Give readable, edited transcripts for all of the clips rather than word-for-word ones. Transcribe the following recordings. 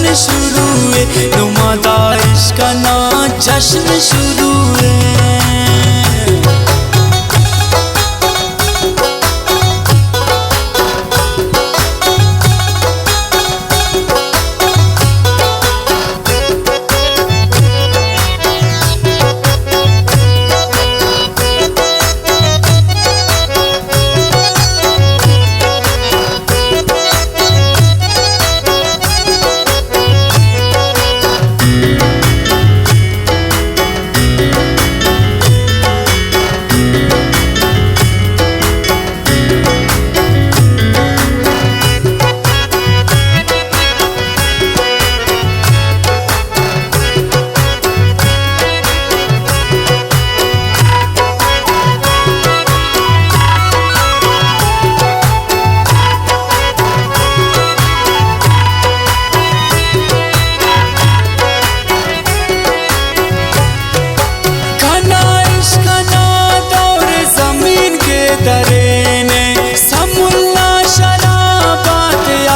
जश्न शुरू है, नुमादा इश्क ना जश्न शुरू है।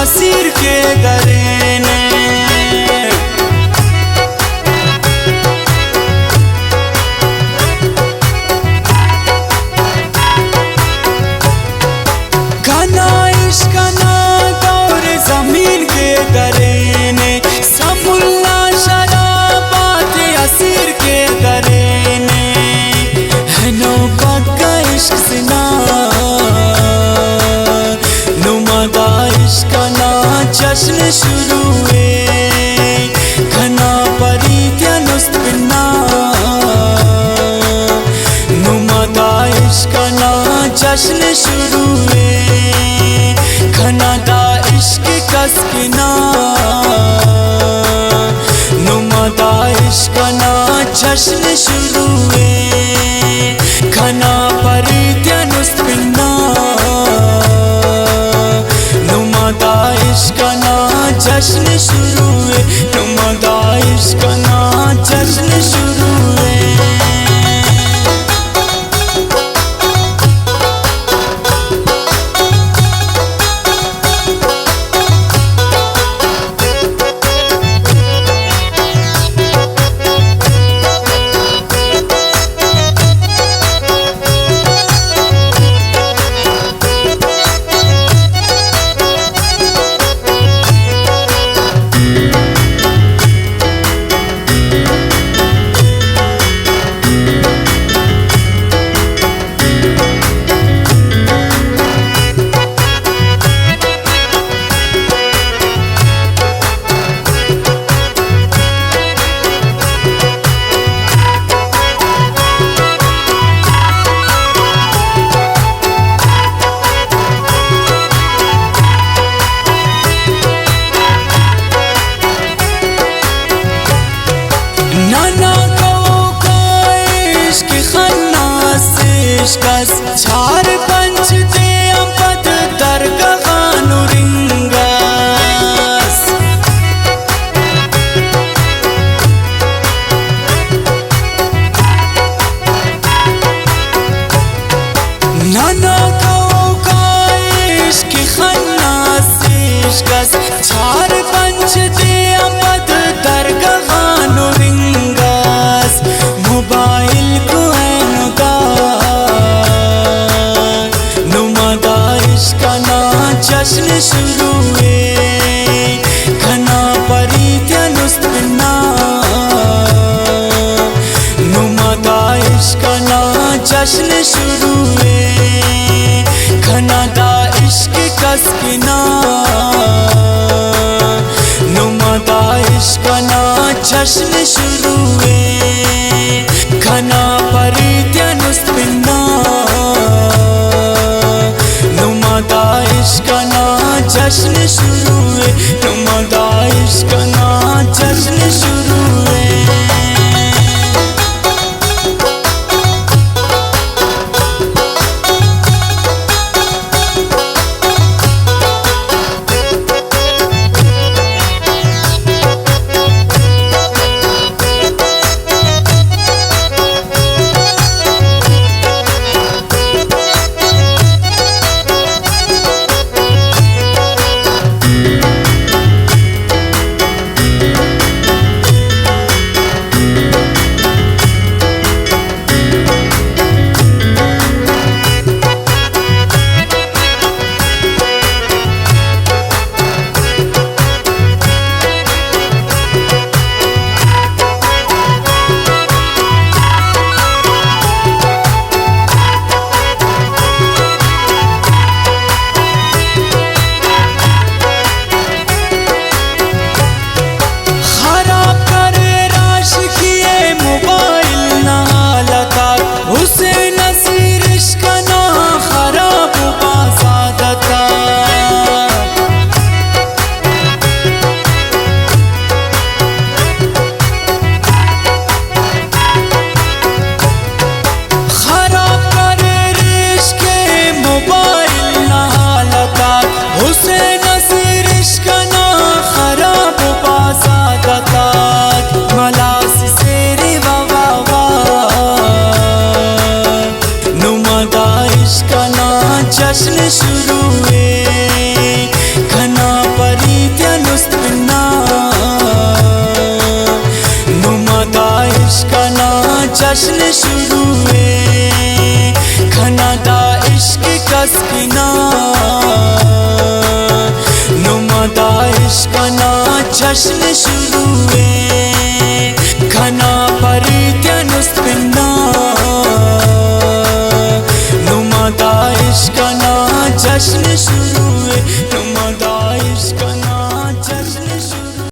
सिर के दरे ने घना इश्क ना दौर जमीन के दरे ने, समुल्ला शराबात असीर के दरे ने, है नो पक्का इश्क सिना नुमादा इश्क ना जश्न शुरू है। घना परीत्या नुस्तना नुमादा इश्क ना जश्न शुरू है। घना दा इश्क कसकिना नुमादा इश्क ना जश्न शुरू है। घना परीत्या नुस्तना नुमादा इश्क ना जश्न शुरू है, नुमादा इश्क ना जश्न शुरू है। झार पंच दे अम्पत दरगाहानु रिंगास नाना को का इश्क खन्नास इश्कस झार पंच दे अम्पत दरगाहानु रिंगास मोबाइल को है नुदा जश्न शुरू है। घना परीत्या नुस्तना नुमादा इश्क ना जश्न शुरू है। घना दा इश्क कसकिना नुमादा इश्क ना जश्न शुरू है। घना परीत्या नुस्तना नुमादा इश्क ना जश्न शुरू है, नुमादा इश्क ना जश्न शुरू है। जश्न शुरू है खना दा इश्क कसकना नुमा दा इश्क ना जश्न शुरू है खना पर त्यानुस्पिना नुमा दा इश्क ना जश्न शुरू